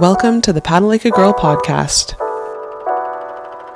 Welcome to the Paddle Like a Girl podcast.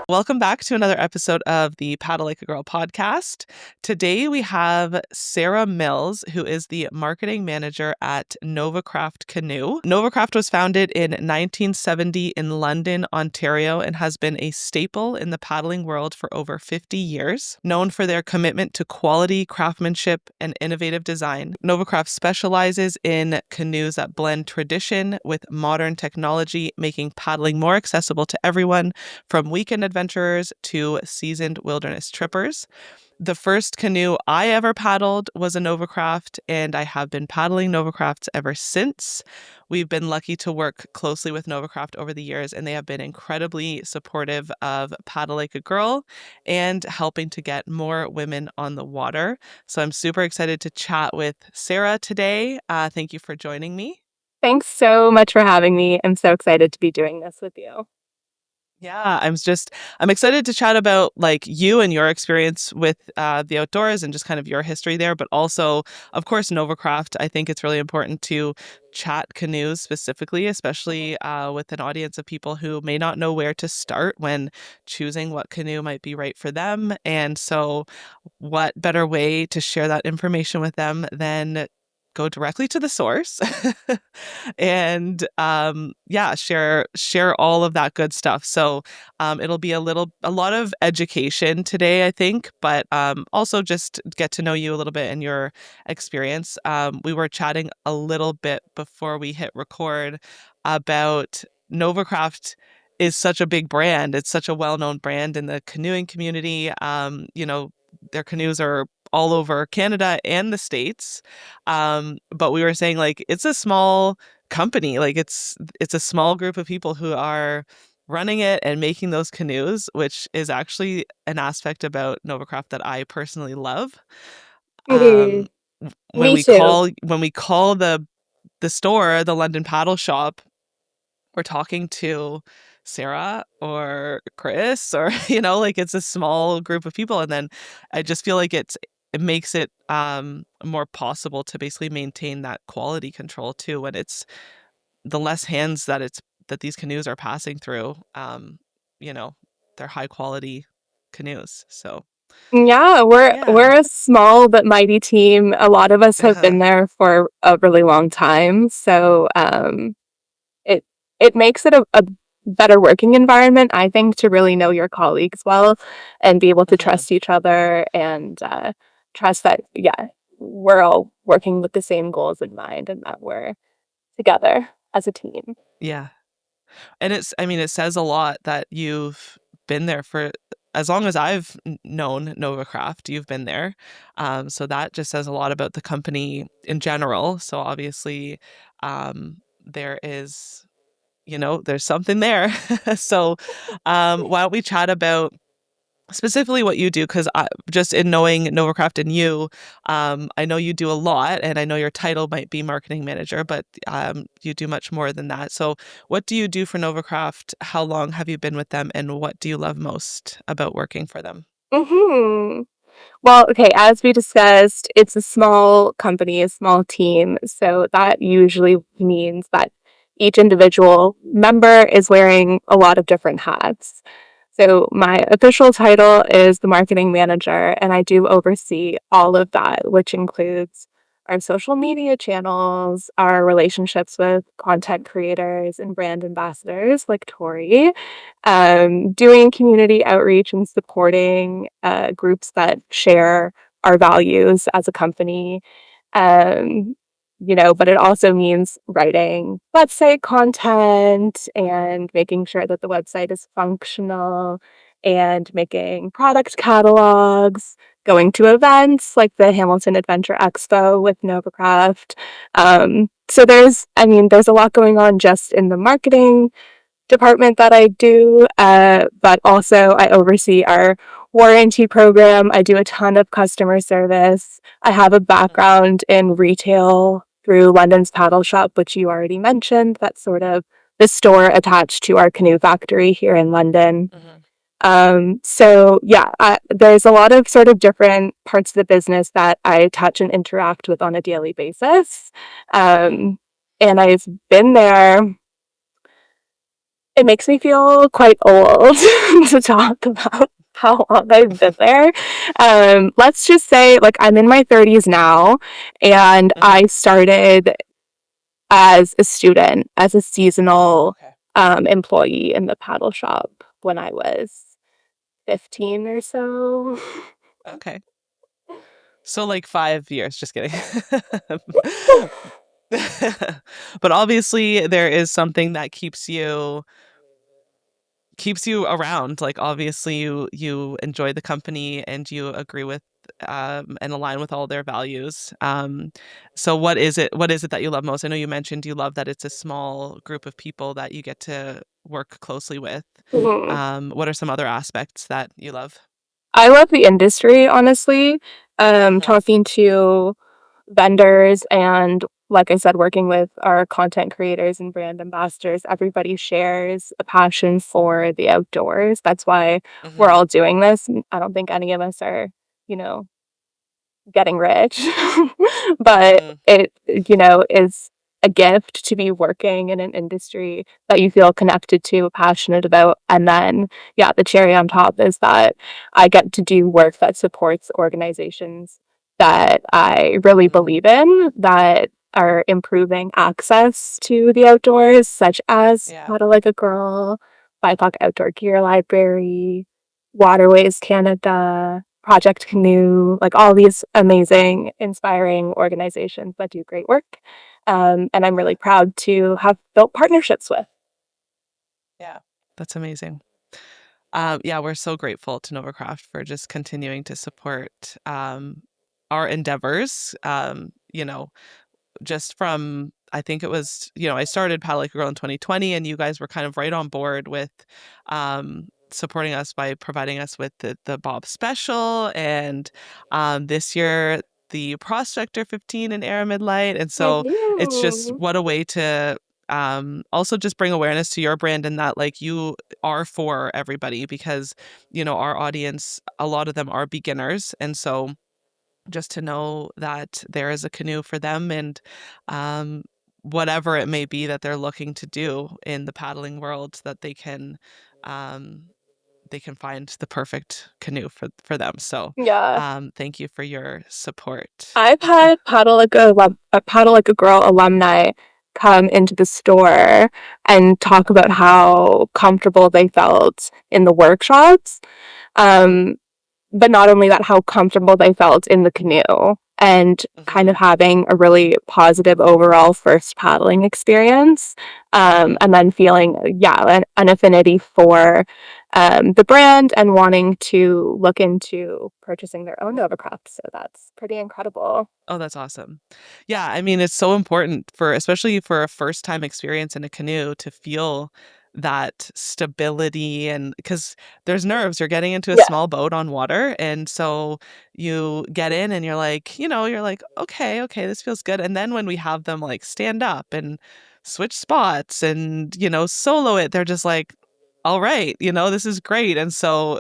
Welcome back to another episode of the Paddle Like a Girl podcast. Today we have Sara Mills, who is the marketing manager at Nova Craft Canoe. Nova Craft was founded in 1970 in London, Ontario, and has been a staple in the paddling world for over 50 years. Known for their commitment to quality, craftsmanship, and innovative design, Nova Craft specializes in canoes that blend tradition with modern technology, making paddling more accessible to everyone, from weekend adventurers to seasoned wilderness trippers. The first canoe I ever paddled was a NovaCraft, and I have been paddling NovaCrafts ever since. We've been lucky to work closely with NovaCraft over the years, and they have been incredibly supportive of Paddle Like a Girl and helping to get more women on the water. So I'm super excited to chat with Sara today. Thank you for joining me. Thanks so much for having me. I'm so excited to be doing this with you. Yeah, I'm excited to chat about like you and your experience with the outdoors and just kind of your history there, but also, of course, NovaCraft. I think it's really important to chat canoes specifically, especially with an audience of people who may not know where to start when choosing what canoe might be right for them. And so, what better way to share that information with them than go directly to the source and share all of that good stuff. So it'll be a lot of education today, I think, but also just get to know you a little bit and your experience. We were chatting a little bit before we hit record about NovaCraft is such a big brand. It's such a well-known brand in the canoeing community. Their canoes are all over Canada and the States. But we were saying like it's a small company, like it's a small group of people who are running it and making those canoes, which is actually an aspect about NovaCraft that I personally love. Um, when Me we too. call the store the London Paddle Shop, we're talking to Sara or Chris or like it's a small group of people, and then I just feel like it makes it more possible to basically maintain that quality control too when it's the less hands that these canoes are passing through. You know, they're high quality canoes. So Yeah, yeah. we're a small but mighty team. A lot of us have been there for a really long time, so it it makes it a better working environment, I think, to really know your colleagues well and be able to Mhm. trust each other and trust that we're all working with the same goals in mind and that we're together as a team. Yeah. And it says a lot that you've been there for as long as I've known NovaCraft, you've been there. So that just says a lot about the company in general. So obviously, there is, there's something there. So, why don't we chat about specifically what you do? Because just in knowing NovaCraft and you, I know you do a lot, and I know your title might be marketing manager, but you do much more than that. So, what do you do for NovaCraft? How long have you been with them, and what do you love most about working for them? hmm Well, okay, as we discussed, it's a small company, a small team. So that usually means that each individual member is wearing a lot of different hats. So my official title is the marketing manager, and I do oversee all of that, which includes our social media channels, our relationships with content creators and brand ambassadors like Tori, doing community outreach and supporting groups that share our values as a company. Um, but it also means writing website content and making sure that the website is functional and making product catalogs, going to events like the Hamilton Adventure Expo with NovaCraft. So there's a lot going on just in the marketing department that I do, but also I oversee our warranty program. I do a ton of customer service. I have a background in retail through London's Paddle Shop, which you already mentioned. That's sort of the store attached to our canoe factory here in London. Mhm. There's a lot of sort of different parts of the business that I touch and interact with on a daily basis. Mhm. And I've been there It makes me feel quite old to talk about how long I've been there. Let's just say, like, I'm in my 30s now, and Mhm. I started as a student, as a seasonal Okay. employee in the paddle shop when I was 15 or so. Okay. So like 5 years. Just kidding. But obviously there is something that keeps you around. Like obviously you enjoy the company and you agree with and align with all their values. So what is it that you love most? I know you mentioned you love that it's a small group of people that you get to work closely with. Mhm. What are some other aspects that you love? I love the industry, honestly. Uh-huh. Talking to vendors and, like I said, working with our content creators and brand ambassadors, everybody shares a passion for the outdoors. That's why we're Mhm. all doing this. I don't think any of us are, you know, getting rich, but Mhm. it, is a gift to be working in an industry that you feel connected to, passionate about. And then, yeah, the cherry on top is that I get to do work that supports organizations that I really Mhm. believe in, that are improving access to the outdoors, such as Yeah. Paddle Like a Girl, BIPOC Outdoor Gear Library, Waterways Canada, Project Canoe, like all these amazing, inspiring organizations that do great work. And I'm Yeah. really proud to have built partnerships with. Yeah. That's amazing. Yeah, we're so grateful to NovaCraft for just continuing to support our endeavors. Just from I think it was, I started Paddle Like a Girl in 2020, and you guys were kind of right on board with supporting us by providing us with the Bob special, and this year the Prospector 15 in Aramid Light. And so it's just Mhm. what a way to also just bring awareness to your brand, and that like you are for everybody, because our audience, a lot of them are beginners, and so just to know that there is a canoe for them, and um, whatever it may be that they're looking to do in the paddling world, that um, they can find the perfect canoe for them. So Yeah. thank you for your support. I've had Paddle Like a Girl alumni come into the store and talk about how comfortable they felt in the workshops. Mm-hmm. Um, But not only that, how comfortable they felt in the canoe and kind Mm-hmm. of having a really positive overall first paddling experience. Mm-hmm. And then feeling, yeah, an affinity for the brand and wanting to look into purchasing their own NovaCraft. So that's pretty incredible. Oh, that's awesome. Yeah, I mean, it's so important for especially for a first time experience in a canoe to feel that stability, and because there's nerves, you're getting into a Yeah. small boat on water, and so you get in and you're like, okay, okay, this feels good. And then when we have them like stand up and switch spots and solo it, they're just like, all right, this is great. And so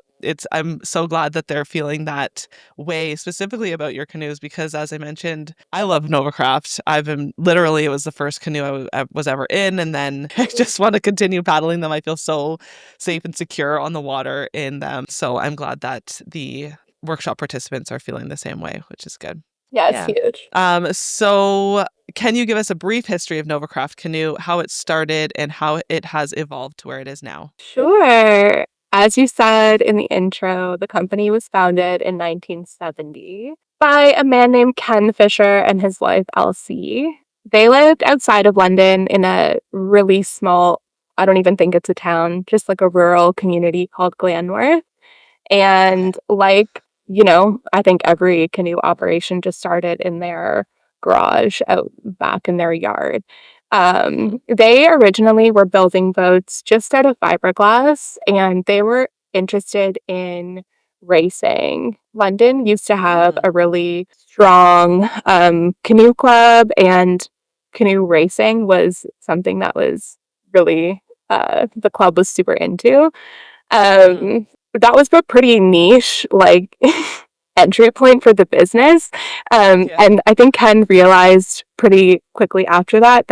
I'm so glad that they're feeling that way specifically about your canoes, because as I mentioned, I love NovaCraft. I've been literally, it was the first canoe I was ever in, and then I just want to continue paddling them. I feel so safe and secure on the water in them. So I'm glad that the workshop participants are feeling the same way, which is good. Yeah, it's Yeah. huge. So can you give us a brief history of NovaCraft Canoe, how it started and how it has evolved to where it is now? Sure. As you said in the intro, the company was founded in 1970 by a man named Ken Fisher and his wife Elsie. They lived outside of London in a really small, I don't even think it's a town, just like a rural community called Glanworth. Okay. And I think every canoe operation just started in their garage out back in their yard. Hmm. They originally were building boats just out of fiberglass, and they were interested in racing. London used to have Mm. a really strong canoe club, and canoe racing was something that was really the club was super into. Hmm. That was a pretty niche, like, entry point for the business. Yeah. And I think Ken realized pretty quickly after that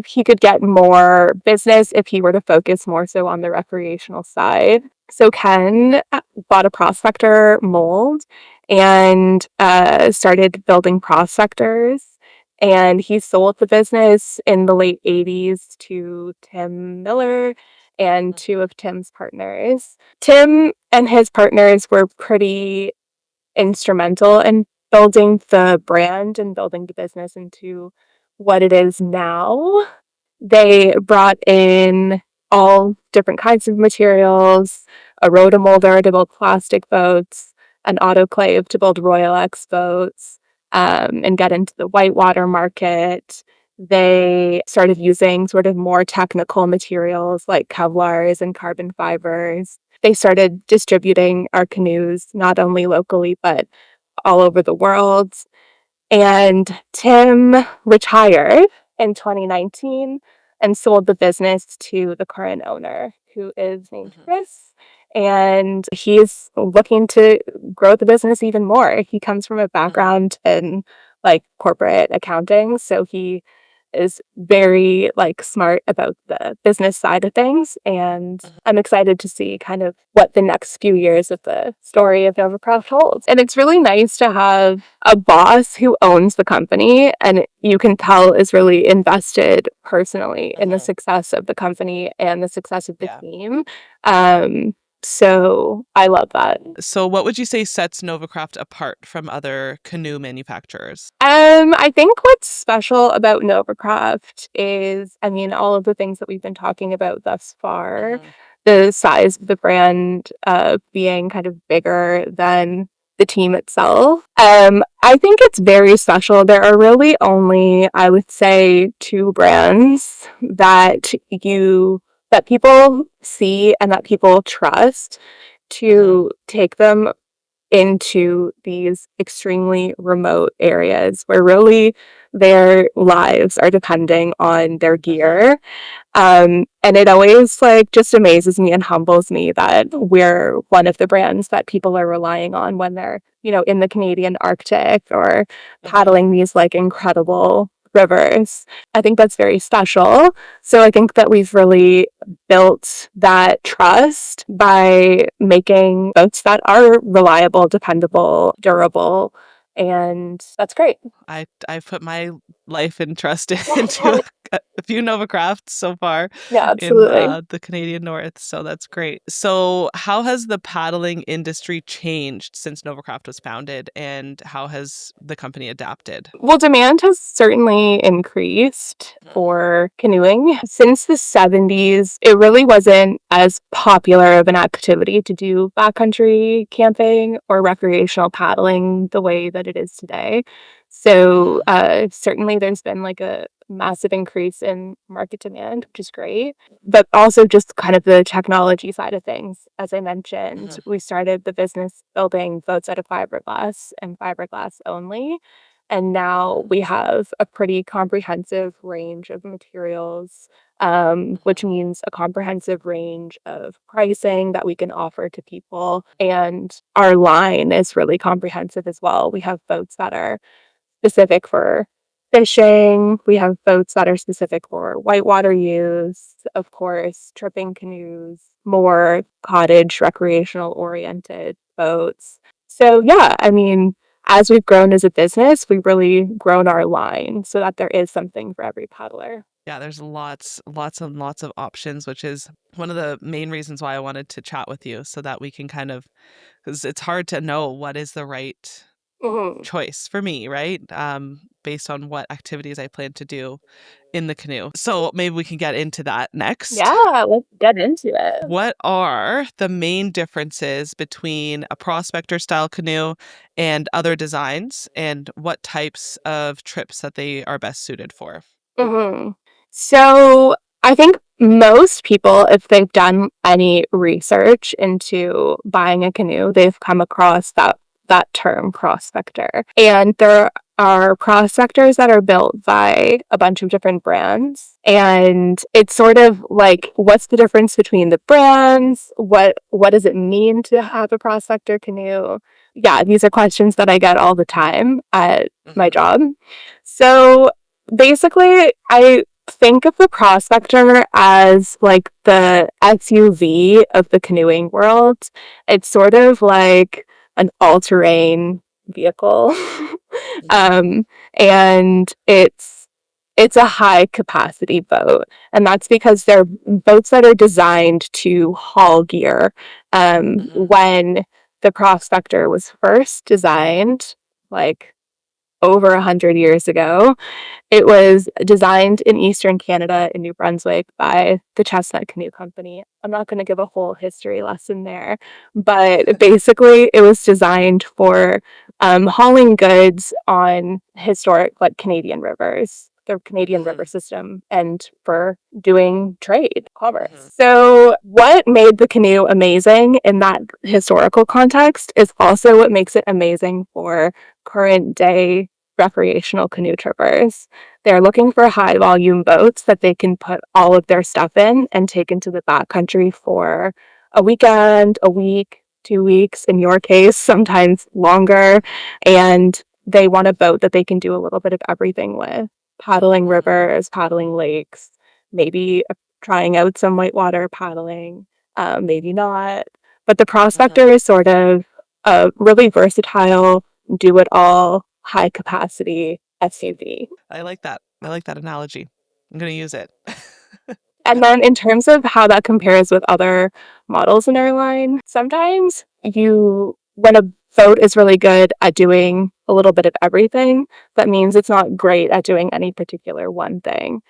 he could get more business if he were to focus more so on the recreational side. So Ken bought a Prospector mold and started building Prospectors. And he sold the business in the late 80s to Tim Miller and two of Tim's partners. Tim and his partners were pretty instrumental in building the brand and building the business into what it is now. They brought in all different kinds of materials, a rotomolder to build plastic boats, an autoclave to build Royal X boats, and get into the whitewater market. They started using sort of more technical materials like Kevlars and carbon fibers. They started distributing our canoes not only locally but all over the world. And Tim retired in 2019 and sold the business to the current owner, who is named Chris. And he's looking to grow the business even more. He comes from a background in like corporate accounting, so he is very like smart about the business side of things, and I'm excited to see kind of what the next few years of the story of NovaCraft holds. And it's really nice to have a boss who owns the company and you can tell is really invested personally in the success of the company and the success of the team. So I love that. So what would you say sets NovaCraft apart from other canoe manufacturers? I think what's special about NovaCraft is, I mean, all of the things that we've been talking about thus far, the size of the brand being kind of bigger than the team itself. I think it's very special. There are really only, I would say, two brands that people see and that people trust to take them into these extremely remote areas where really their lives are depending on their gear. And it always like just amazes me and humbles me that we're one of the brands that people are relying on when they're, in the Canadian Arctic or paddling these like incredible rivers. I think that's very special. So I think that we've really built that trust by making boats that are reliable, dependable, durable, and that's great. I've put my life and trust into a few NovaCrafts so far in the Canadian North, so that's great. So how has the paddling industry changed since NovaCraft was founded, and how has the company adapted? Well, demand has certainly increased for canoeing. Since the 70s, it really wasn't as popular of an activity to do backcountry camping or recreational paddling the way that it is today. So certainly there's been like a massive increase in market demand, which is great. But also just kind of the technology side of things. As I mentioned, we started the business building boats out of fiberglass and fiberglass only. And now we have a pretty comprehensive range of materials, which means a comprehensive range of pricing that we can offer to people. And our line is really comprehensive as well. We have boats that are specific for fishing. We have boats that are specific for whitewater use, of course, tripping canoes, more cottage recreational oriented boats. So yeah, I mean, as we've grown as a business, we've really grown our line so that there is something for every paddler. Yeah, there's lots and lots of options, which is one of the main reasons why I wanted to chat with you, so that we can kind of, because it's hard to know what is the right choice for me, right? Based on what activities I plan to do in the canoe. So maybe we can get into that next. Yeah, let's get into it. What are the main differences between a Prospector style canoe and other designs, and what types of trips that they are best suited for? So I think most people, if they've done any research into buying a canoe, they've come across that term Prospector. And there are Prospectors that are built by a bunch of different brands. And it's sort of like, what's the difference between the brands? What does it mean to have a Prospector canoe? Yeah, these are questions that I get all the time at my job. So basically, I think of the Prospector as like the SUV of the canoeing world. It's sort of like an all-terrain vehicle. um, and it's a high capacity boat. And that's because they're boats that are designed to haul gear. When the Prospector was first designed, like over 100 years ago, it was designed in Eastern Canada in New Brunswick by the Chestnut Canoe Company. I'm not going to give a whole history lesson there, but basically it was designed for hauling goods on historic, like, Canadian rivers, the Canadian river system, and for doing trade, commerce. So what made the canoe amazing in that historical context is also what makes it amazing for current day recreational canoe trippers. They're looking for high volume boats that they can put all of their stuff in and take into the backcountry for a weekend, a week, 2 weeks, in your case, sometimes longer. And they want a boat that they can do a little bit of everything with. Paddling rivers, paddling lakes, maybe trying out some whitewater paddling, maybe not. But the Prospector is sort of a really versatile, do-it-all, high-capacity SUV. I like that. I like that analogy. I'm going to use it. And then in terms of how that compares with other models in our line, sometimes when a boat is really good at doing a little bit of everything, that means it's not great at doing any particular one thing.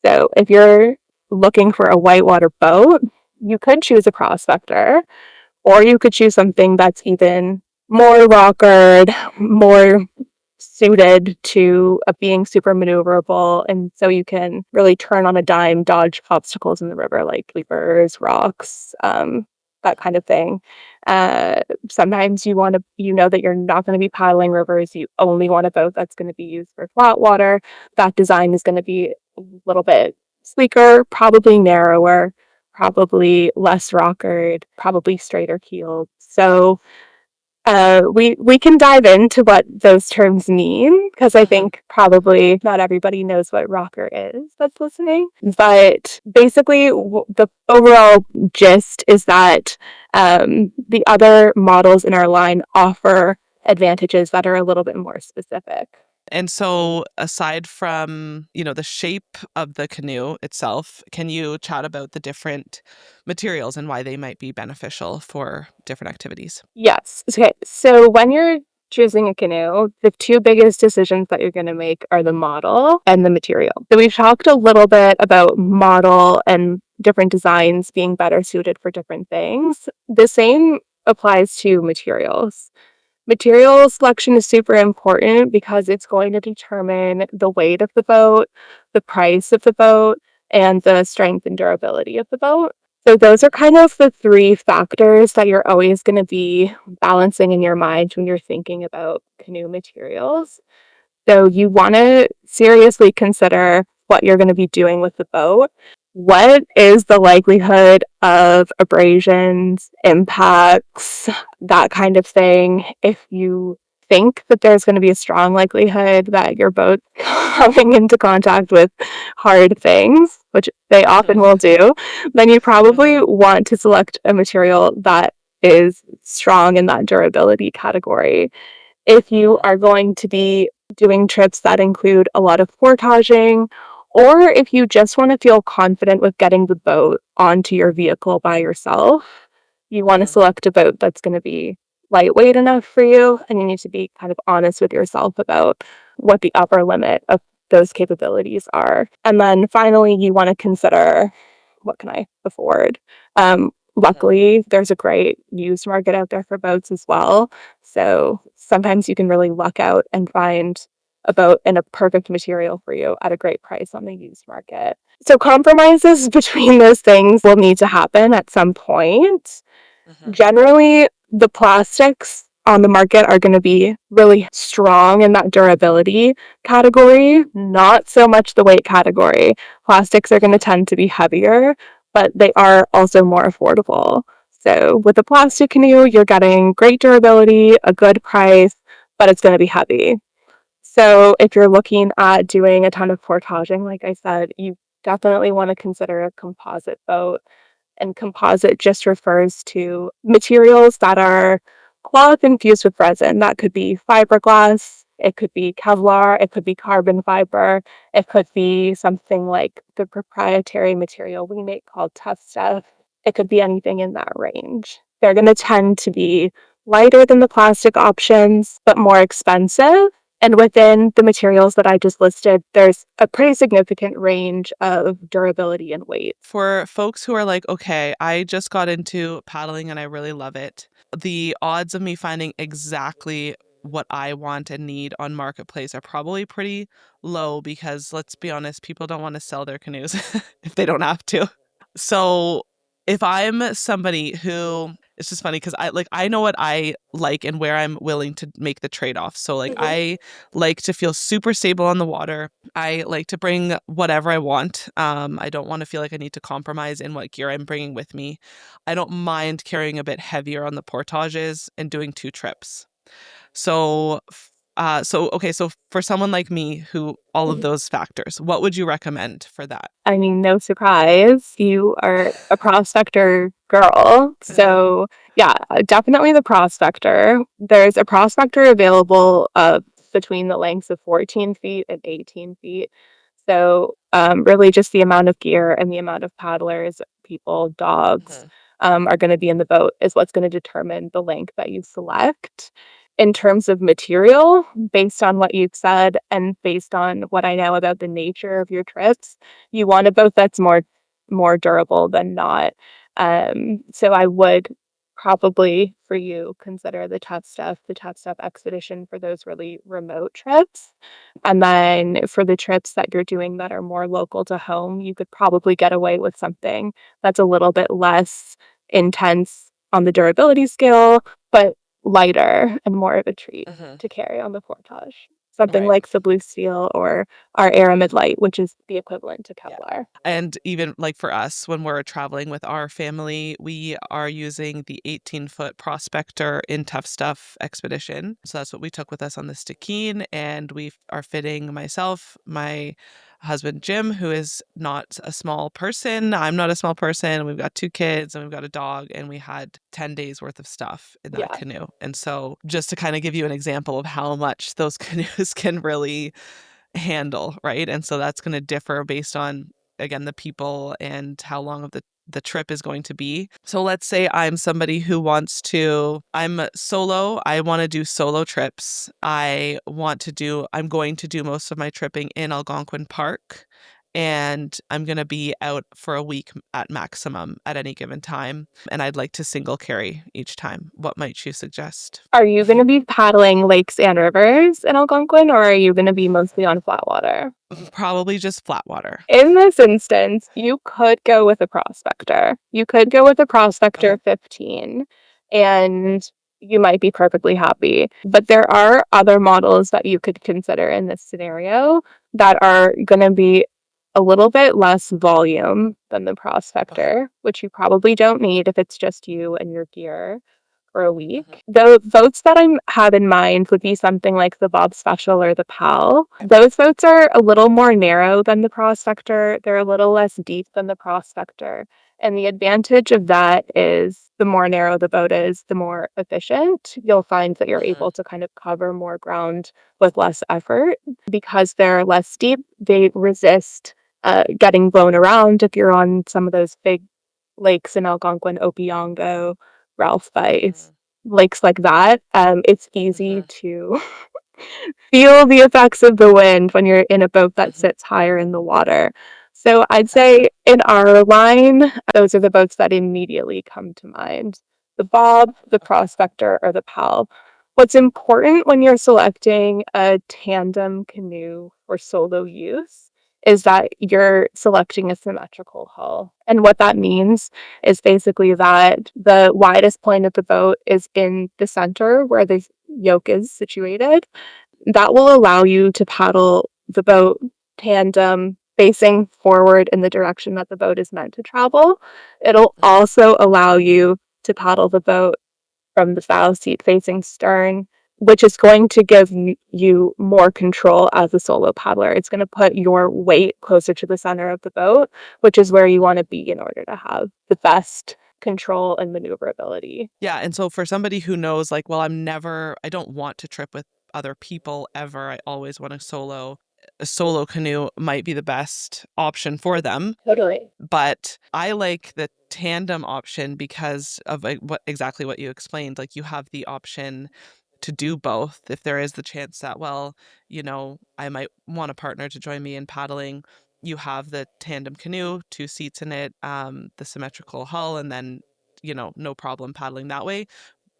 So if you're looking for a whitewater boat, you could choose a Prospector, or you could choose something that's even more rockered, more suited to being super maneuverable, and so you can really turn on a dime, dodge obstacles in the river like leapers, rocks, that kind of thing. Sometimes you know that you're not going to be paddling rivers. You only want a boat that's going to be used for flat water. That design is going to be a little bit sleeker, probably narrower, probably less rockered, probably straighter keeled. So we can dive into what those terms mean, because I think probably not everybody knows what rocker is that's listening. But basically, the overall gist is that the other models in our line offer advantages that are a little bit more specific. And so aside from, the shape of the canoe itself, can you chat about the different materials and why they might be beneficial for different activities? Yes. Okay. So when you're choosing a canoe, the two biggest decisions that you're going to make are the model and the material. So we've talked a little bit about model and different designs being better suited for different things. The same applies to materials. Material selection is super important because it's going to determine the weight of the boat, the price of the boat, and the strength and durability of the boat. So those are kind of the three factors that you're always going to be balancing in your mind when you're thinking about canoe materials. So you want to seriously consider what you're going to be doing with the boat. What is the likelihood of abrasions, impacts, that kind of thing? If you think that there's going to be a strong likelihood that your boat's coming into contact with hard things, which they often will do, then you probably want to select a material that is strong in that durability category. If you are going to be doing trips that include a lot of portaging, or if you just want to feel confident with getting the boat onto your vehicle by yourself, you want to select a boat that's going to be lightweight enough for you, and you need to be kind of honest with yourself about what the upper limit of those capabilities are. And then finally, you want to consider, what can I afford? Luckily, there's a great used market out there for boats as well. So sometimes you can really luck out and find a boat in a perfect material for you at a great price on the used market. So compromises between those things will need to happen at some point. Generally, the plastics on the market are going to be really strong in that durability category, not so much the weight category. Plastics are going to tend to be heavier, but they are also more affordable. So with a plastic canoe, you're getting great durability, a good price, but it's going to be heavy. So if you're looking at doing a ton of portaging, like I said, you definitely want to consider a composite boat. And composite just refers to materials that are cloth infused with resin. That could be fiberglass, it could be Kevlar, it could be carbon fiber, it could be something like the proprietary material we make called Tough Stuff. It could be anything in that range. They're going to tend to be lighter than the plastic options, but more expensive. And within the materials that I just listed, there's a pretty significant range of durability and weight. For folks who are like, okay, I just got into paddling and I really love it, the odds of me finding exactly what I want and need on Marketplace are probably pretty low because let's be honest, people don't want to sell their canoes if they don't have to. So if I'm somebody who it's just funny because I know what I like and where I'm willing to make the trade-off. So I like to feel super stable on the water. I like to bring whatever I want. I don't want to feel like I need to compromise in what gear I'm bringing with me. I don't mind carrying a bit heavier on the portages and doing 2 trips. So so for someone like me who all of those factors, what would you recommend for that? I mean, no surprise, you are a Prospector girl. So, yeah, definitely the Prospector. There's a Prospector available between the lengths of 14 feet and 18 feet. So, really, just the amount of gear and the amount of paddlers, people, dogs are going to be in the boat is what's going to determine the length that you select. In terms of material, based on what you've said and based on what I know about the nature of your trips, you want a boat that's more durable than not. So I would probably for you consider the Tough Stuff Expedition for those really remote trips. And then for the trips that you're doing that are more local to home, you could probably get away with something that's a little bit less intense on the durability scale, but lighter and more of a treat to carry on the portage. Something Right. like the Blue Steel or our Aramid Light, which is the equivalent to Yeah. Kevlar. And even like for us, when we're traveling with our family, we are using the 18-foot Prospector in Tough Stuff Expedition. So that's what we took with us on the Stikine. And we are fitting myself, my husband Jim, who is not a small person. I'm not a small person. We've got 2 kids and we've got a dog, and we had 10 days worth of stuff in that Yeah. canoe. And so just to kind of give you an example of how much those canoes can really handle, right? And so that's going to differ based on, again, the people and how long of the trip is going to be. So let's say I'm somebody who I'm solo. I want to do solo trips. I'm going to do most of my tripping in Algonquin Park. And I'm going to be out for a week at maximum at any given time. And I'd like to single carry each time. What might you suggest? Are you going to be paddling lakes and rivers in Algonquin, or are you going to be mostly on flat water? Probably just flat water. In this instance, you could go with a Prospector. You could go with a Prospector 15, and you might be perfectly happy. But there are other models that you could consider in this scenario that are going to be a little bit less volume than the Prospector, which you probably don't need if it's just you and your gear for a week. The boats that I have in mind would be something like the Bob Special or the PAL. Those boats are a little more narrow than the Prospector. They're a little less deep than the Prospector. And the advantage of that is the more narrow the boat is, the more efficient. You'll find that you're able to kind of cover more ground with less effort. Because they're less deep, they resist getting blown around if you're on some of those big lakes in Algonquin, Opiongo, Ralph Bice, lakes like that. It's easy to feel the effects of the wind when you're in a boat that sits higher in the water. So I'd say in our line, those are the boats that immediately come to mind. The Bob, the Prospector, or the PAL. What's important when you're selecting a tandem canoe for solo use is that you're selecting a symmetrical hull. And what that means is basically that the widest point of the boat is in the center where the yoke is situated. That will allow you to paddle the boat tandem facing forward in the direction that the boat is meant to travel. It'll also allow you to paddle the boat from the bow seat facing stern which is going to give you more control as a solo paddler. It's going to put your weight closer to the center of the boat, which is where you want to be in order to have the best control and maneuverability. Yeah. And so for somebody who knows, like, well, I don't want to trip with other people ever. I always want a solo canoe might be the best option for them. Totally. But I like the tandem option because of exactly what you explained. Like, you have the option to do both if there is the chance that, well, I might want a partner to join me in paddling. You have the tandem canoe, 2 seats in it, the symmetrical hull, and then, no problem paddling that way.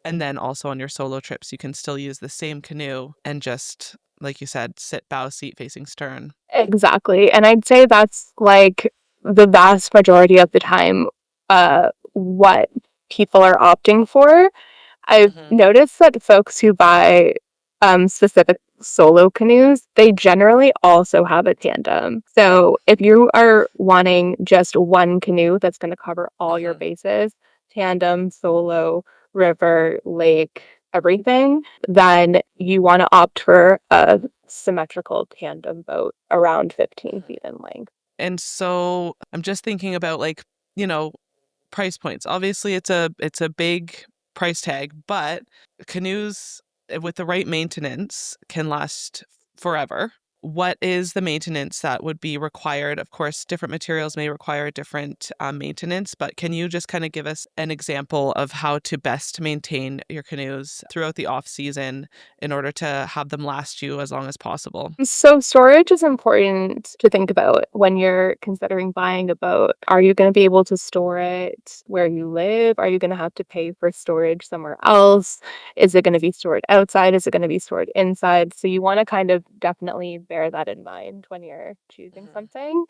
And then also on your solo trips, you can still use the same canoe and just, like you said, sit bow seat facing stern. Exactly. And I'd say that's like the vast majority of the time what people are opting for. I've noticed that folks who buy specific solo canoes, they generally also have a tandem. So if you are wanting just one canoe that's going to cover all your bases, tandem, solo, river, lake, everything, then you want to opt for a symmetrical tandem boat around 15 feet in length. And so I'm just thinking about, like, price points. Obviously, it's a big price tag, but canoes with the right maintenance can last forever. What is the maintenance that would be required? Of course, different materials may require different maintenance, but can you just kind of give us an example of how to best maintain your canoes throughout the off season in order to have them last you as long as possible? So storage is important to think about when you're considering buying a boat. Are you going to be able to store it where you live? Are you going to have to pay for storage somewhere else? Is it going to be stored outside? Is it going to be stored inside? So you want to kind of definitely bear that in mind when you're choosing something.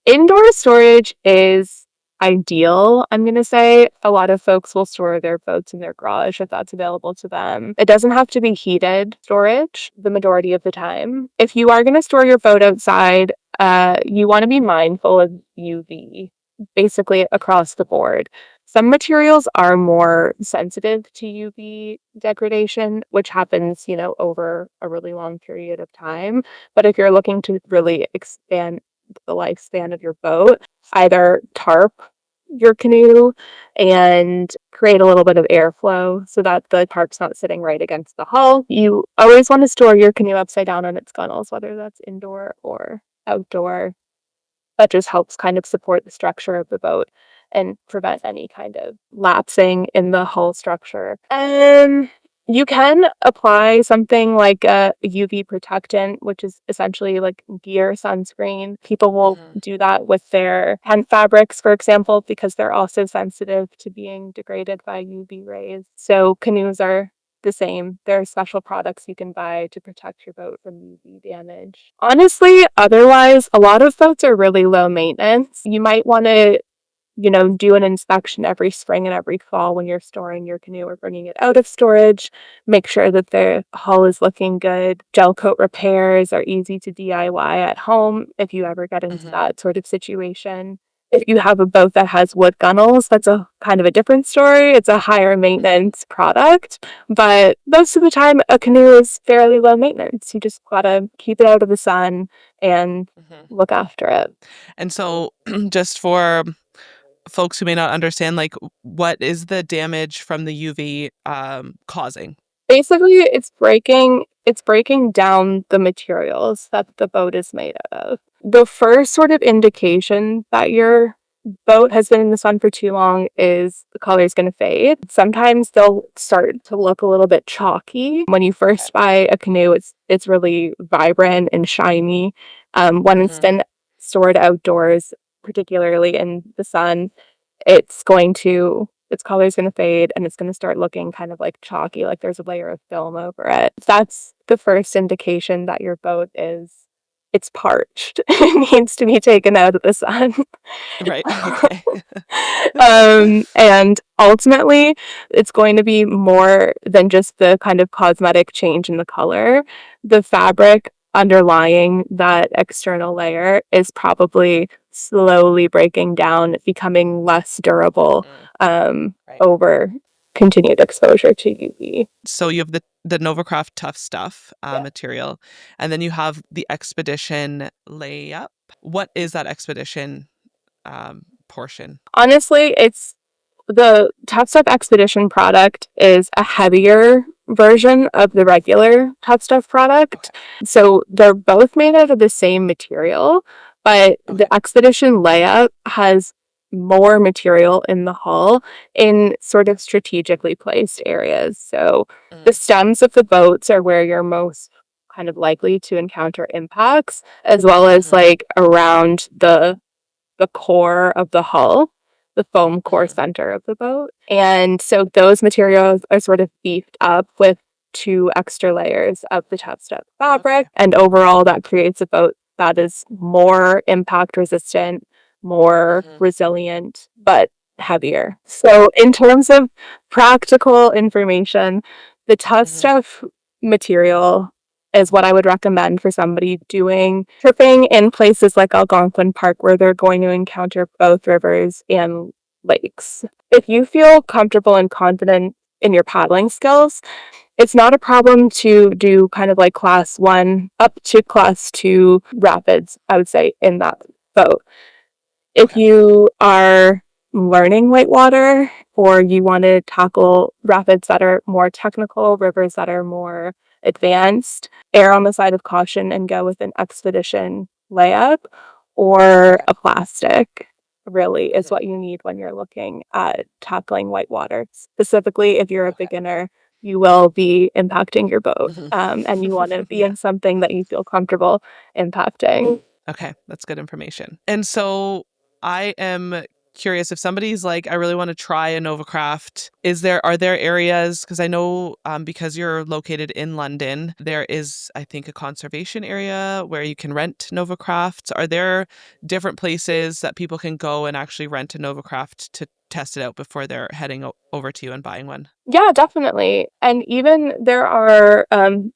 Indoor storage is ideal, I'm going to say. A lot of folks will store their boats in their garage if that's available to them. It doesn't have to be heated storage the majority of the time. If you are going to store your boat outside, you want to be mindful of UV, basically across the board. Some materials are more sensitive to UV degradation, which happens, over a really long period of time. But if you're looking to really expand the lifespan of your boat, either tarp your canoe and create a little bit of airflow so that the tarp's not sitting right against the hull. You always want to store your canoe upside down on its gunnels, whether that's indoor or outdoor. That just helps kind of support the structure of the boat and prevent any kind of lapsing in the hull structure. You can apply something like a UV protectant, which is essentially like gear sunscreen. People will do that with their tent fabrics, for example, because they're also sensitive to being degraded by UV rays. So canoes are the same. There are special products you can buy to protect your boat from UV damage. Honestly, otherwise, a lot of boats are really low maintenance. You might want to do an inspection every spring and every fall when you're storing your canoe or bringing it out of storage. Make sure that the hull is looking good. Gel coat repairs are easy to DIY at home if you ever get into that sort of situation. If you have a boat that has wood gunnels, that's a kind of a different story. It's a higher maintenance product, but most of the time a canoe is fairly low maintenance. You just gotta keep it out of the sun and look after it. And so just for folks who may not understand, like, what is the damage from the UV causing? Basically, it's breaking down the materials that the boat is made out of. The first sort of indication that your boat has been in the sun for too long is the color is going to fade. Sometimes they'll start to look a little bit chalky. When you first buy a canoe, it's really vibrant and shiny. When it's been stored outdoors, particularly in the sun, its color is going to fade and it's going to start looking kind of like chalky, like there's a layer of film over it. That's the first indication that your boat it's parched. It needs to be taken out of the sun. Right. Okay. And ultimately, it's going to be more than just the kind of cosmetic change in the color. The fabric underlying that external layer is probably slowly breaking down, becoming less durable over continued exposure to UV. So you have the NovaCraft Tough Stuff Yeah. material, and then you have the Expedition Layup. What is that Expedition portion? Honestly, it's the Tough Stuff Expedition product is a heavier version of the regular Tough Stuff product. Okay. So they're both made out of the same material, but Okay. the Expedition Layup has more material in the hull in sort of strategically placed areas. So the stems of the boats are where you're most kind of likely to encounter impacts, as well as like around the core of the hull, the foam core center of the boat. And so those materials are sort of beefed up with 2 extra layers of the Tough Stuff fabric. And overall, that creates a boat that is more impact resistant, more resilient, but heavier. So in terms of practical information, the Tough Stuff material is what I would recommend for somebody doing tripping in places like Algonquin Park, where they're going to encounter both rivers and lakes. If you feel comfortable and confident in your paddling skills, it's not a problem to do kind of like class 1 up to class 2 rapids, I would say, in that boat. If you are learning whitewater or you want to tackle rapids that are more technical, rivers that are more advanced, err on the side of caution and go with an Expedition layup or a plastic really is what you need when you're looking at tackling whitewater. Specifically, if you're a beginner, you will be impacting your boat and you want to be in something that you feel comfortable impacting. Okay, that's good information. And so I am curious if somebody's like, I really want to try a NovaCraft. Are there areas, because I know because you're located in London, there is, I think, a conservation area where you can rent NovaCrafts. Are there different places that people can go and actually rent a NovaCraft to test it out before they're heading over to you and buying one? Yeah, definitely. And even there are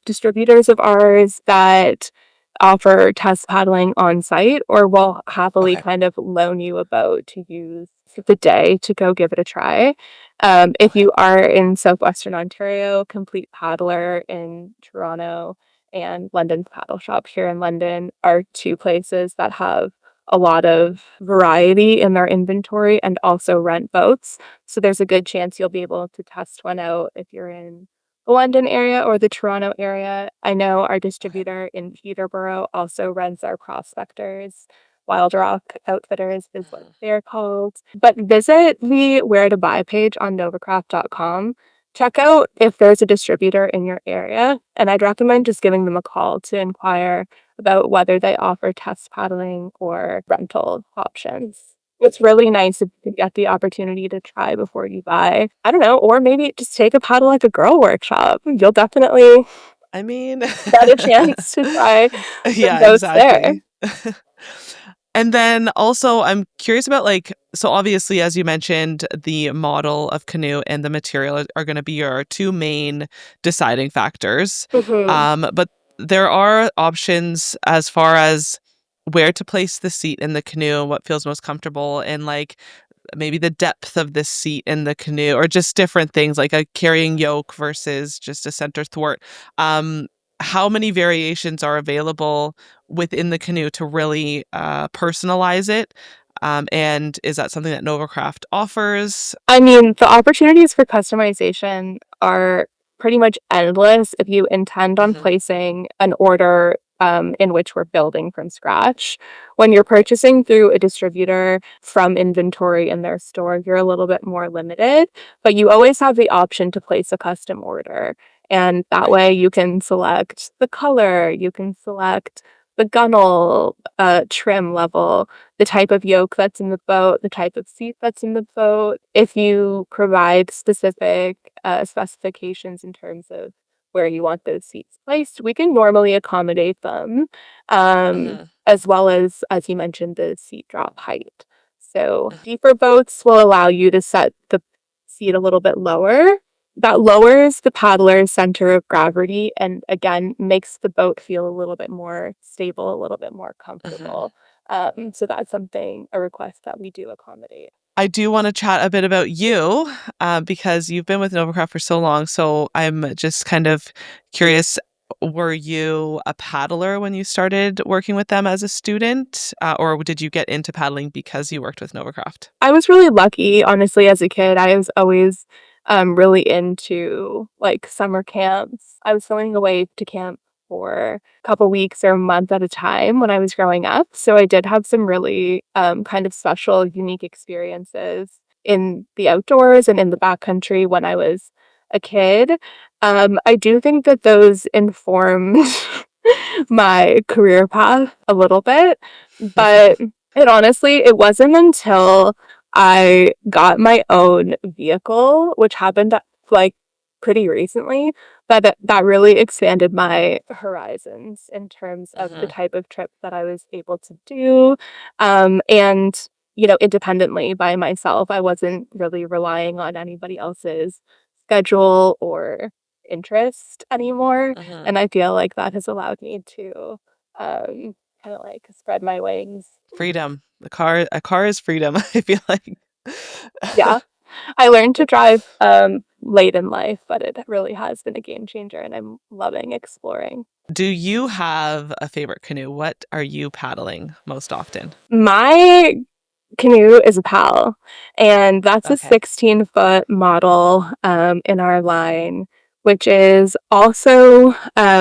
distributors of ours that offer test paddling on site or will happily kind of loan you a boat to use for the day to go give it a try. If you are in southwestern Ontario, Complete Paddler in Toronto and London Paddle Shop here in London are 2 places that have a lot of variety in their inventory and also rent boats. So there's a good chance you'll be able to test one out if you're in the London area or the Toronto area. I know our distributor in Peterborough also rents our Prospectors. Wild Rock Outfitters is what they're called. But visit the Where to Buy page on NovaCraft.com. Check out if there's a distributor in your area, and I'd recommend just giving them a call to inquire about whether they offer test paddling or rental options. It's really nice if you get the opportunity to try before you buy. I don't know, or maybe just take a Paddle Like a Girl workshop. You'll definitely I mean, get a chance to try some yeah, boats there. exactly. And then also, I'm curious about so obviously, as you mentioned, the model of canoe and the material are going to be your 2 main deciding factors. But there are options as far as where to place the seat in the canoe and what feels most comfortable, and maybe the depth of the seat in the canoe, or just different things like a carrying yoke versus just a center thwart. How many variations are available within the canoe to really personalize it? And is that something that NovaCraft offers? I mean, the opportunities for customization are pretty much endless if you intend on placing an order in which we're building from scratch. When you're purchasing through a distributor from inventory in their store, you're a little bit more limited, but you always have the option to place a custom order. And that way you can select the color, you can select the gunnel trim level, the type of yoke that's in the boat, the type of seat that's in the boat. If you provide specific specifications in terms of where you want those seats placed, we can normally accommodate them, as well as you mentioned, the seat drop height. So deeper boats will allow you to set the seat a little bit lower. That lowers the paddler's center of gravity and again makes the boat feel a little bit more stable, a little bit more comfortable. So that's a request that we do accommodate. I do want to chat a bit about you because you've been with NovaCraft for so long. So I'm just kind of curious, were you a paddler when you started working with them as a student? Or did you get into paddling because you worked with NovaCraft? I was really lucky, honestly, as a kid. I was always really into like summer camps. I was going away to camp for a couple weeks or a month at a time when I was growing up. So I did have some really kind of special, unique experiences in the outdoors and in the backcountry when I was a kid. I do think that those informed my career path a little bit, but it wasn't until I got my own vehicle, which happened like pretty recently, that really expanded my horizons in terms of the Mhm. type of trip that I was able to do. And independently by myself. I wasn't really relying on anybody else's schedule or interest anymore. Mhm. And I feel like that has allowed me to kind of like spread my wings. Freedom. A car is freedom, I feel like. Yeah. I learned to drive late in life, but it really has been a game changer and I'm loving exploring. Do you have a favorite canoe? What are you paddling most often? My canoe is a PAL, and that's a Okay. 16-foot model in our line, which is also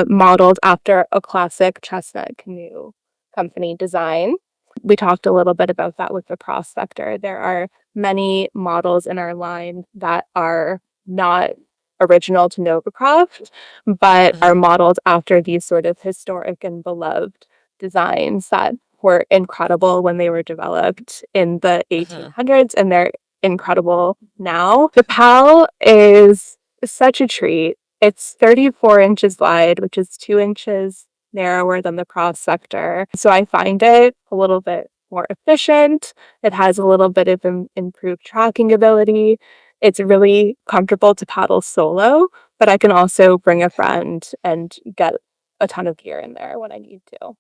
modeled after a classic chestnut canoe company design. We talked a little bit about that with the Prospector. There are many models in our line that are not original to NovaCraft, but are Mhm. modeled after these sort of historic and beloved designs that were incredible when they were developed in the Mhm. 1800s, and they're incredible now. The PAL is such a treat. It's 34 inches wide, which is 2 inches narrower than the Prospector. So I find it a little bit more efficient. It has a little bit of improved tracking ability. It's really comfortable to paddle solo, but I can also bring a friend and get a ton of gear in there when I need to.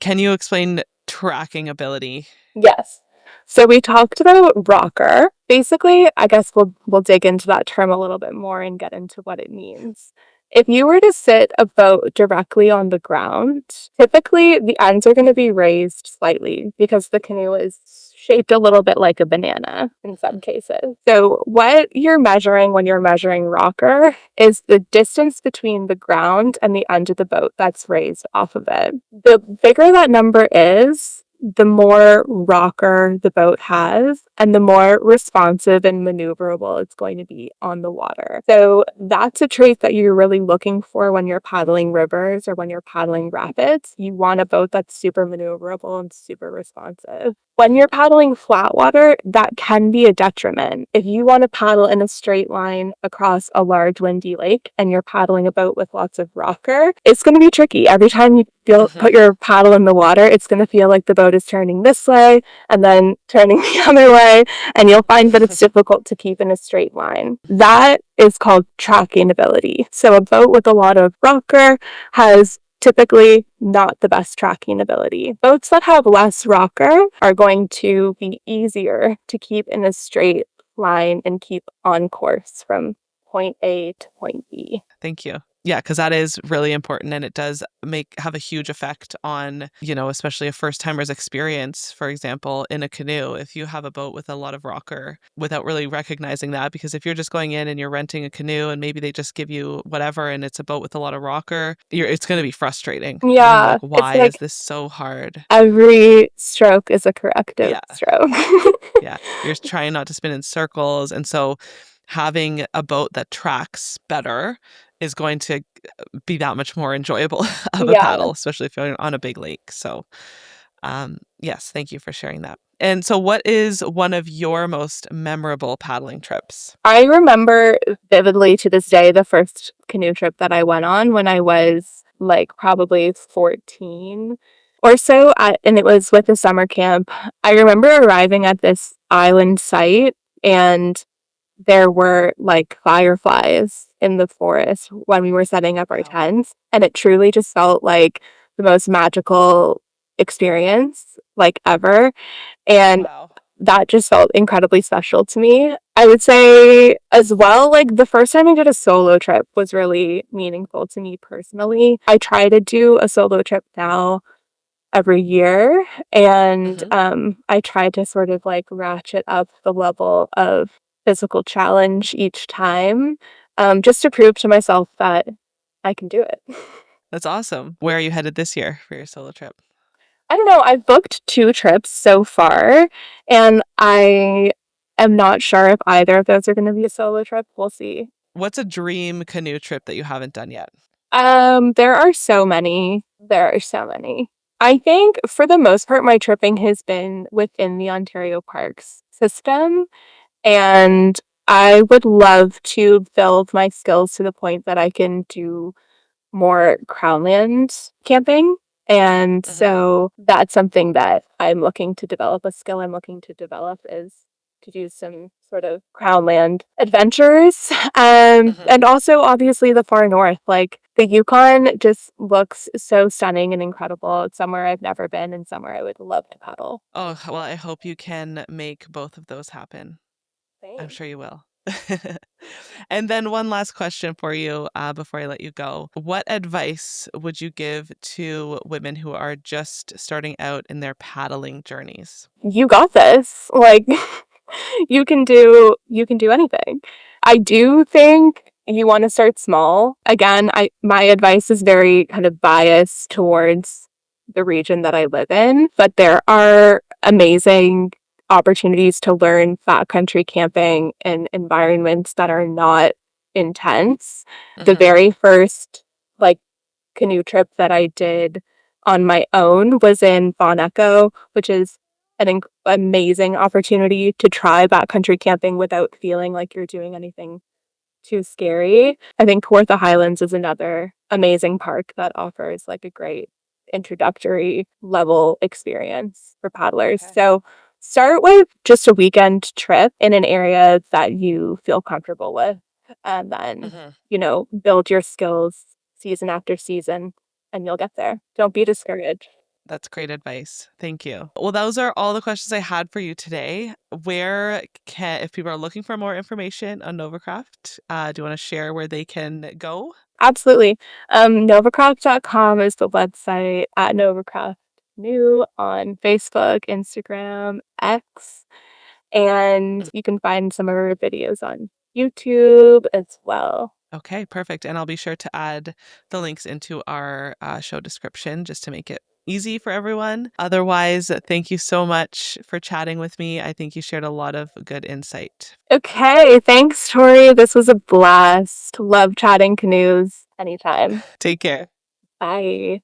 Can you explain tracking ability? Yes. So we talked about rocker. Basically, I guess we'll dig into that term a little bit more and get into what it means. If you were to sit a boat directly on the ground, typically the ends are going to be raised slightly because the canoe is shaped a little bit like a banana in some cases. So what you're measuring when you're measuring rocker is the distance between the ground and the end of the boat that's raised off of it. The bigger that number is, the more rocker the boat has and the more responsive and maneuverable it's going to be on the water. So that's a trait that you're really looking for when you're paddling rivers or when you're paddling rapids. You want a boat that's super maneuverable and super responsive. When you're paddling flat water, that can be a detriment. If you want to paddle in a straight line across a large windy lake and you're paddling a boat with lots of rocker, it's going to be tricky. Every time you Mhm. put your paddle in the water, it's going to feel like the boat is turning this way and then turning the other way, and you'll find that it's difficult to keep in a straight line. That is called tracking ability. So a boat with a lot of rocker has typically not the best tracking ability. Boats that have less rocker are going to be easier to keep in a straight line and keep on course from point A to point B. Thank you. Yeah, because that is really important and it does have a huge effect on, especially a first timer's experience, for example, in a canoe. If you have a boat with a lot of rocker without really recognizing that, because if you're just going in and you're renting a canoe and maybe they just give you whatever and it's a boat with a lot of rocker, it's going to be frustrating. You're going to be Yeah, like, it's why is like this so hard? every stroke is a corrective Yeah. stroke. Yeah. You're trying not to spin in circles. And so having a boat that tracks better is going to be that much more enjoyable of a Yeah. paddle, especially if you're on a big lake. So, yes, thank you for sharing that. And so, what is one of your most memorable paddling trips? I remember vividly to this day the first canoe trip that I went on when I was like probably 14 or so, and it was with a summer camp. I remember arriving at this island site and there were like fireflies in the forest when we were setting up our Wow. tents, and it truly just felt like the most magical experience like ever. And Wow. that just felt incredibly special to me. I would say as well, like the first time I did a solo trip was really meaningful to me personally. I try to do a solo trip now every year, and I try to sort of like ratchet up the level of physical challenge each time, just to prove to myself that I can do it. That's awesome. Where are you headed this year for your solo trip? I don't know. I've booked 2 trips so far, and I am not sure if either of those are going to be a solo trip. We'll see. What's a dream canoe trip that you haven't done yet? There are so many. There are so many. I think for the most part, my tripping has been within the Ontario Parks system, and I would love to build my skills to the point that I can do more Crownland camping. And so that's something that I'm looking to develop. A skill I'm looking to develop is to do some sort of Crownland adventures. And also, obviously, the far north. Like the Yukon just looks so stunning and incredible. It's somewhere I've never been and somewhere I would love to paddle. Oh, well, I hope you can make both of those happen. I'm Thanks. sure you will. And then one last question for you before I let you go. What advice would you give to women who are just starting out in their paddling journeys? You got this. Like you can do anything. I do think you want to start small. Again, my advice is very kind of biased towards the region that I live in, but there are amazing opportunities to learn backcountry camping in environments that are not intense. The very first like canoe trip that I did on my own was in Bon Echo, which is an amazing opportunity to try backcountry camping without feeling like you're doing anything too scary. I think Kawartha Highlands is another amazing park that offers like a great introductory level experience for paddlers. Okay. So start with just a weekend trip in an area that you feel comfortable with, and then, build your skills season after season, and you'll get there. Don't be discouraged. That's great advice. Thank you. Well, those are all the questions I had for you today. If people are looking for more information on NovaCraft, do you want to share where they can go? Absolutely. NovaCraft.com is the website, at NovaCraft Canoe on Facebook, Instagram, X, and you can find some of our videos on YouTube as well. Okay, perfect. And I'll be sure to add the links into our show description just to make it easy for everyone. Otherwise, thank you so much for chatting with me. I think you shared a lot of good insight. Okay, thanks, Tori. This was a blast. Love chatting canoes anytime. Take care. Bye.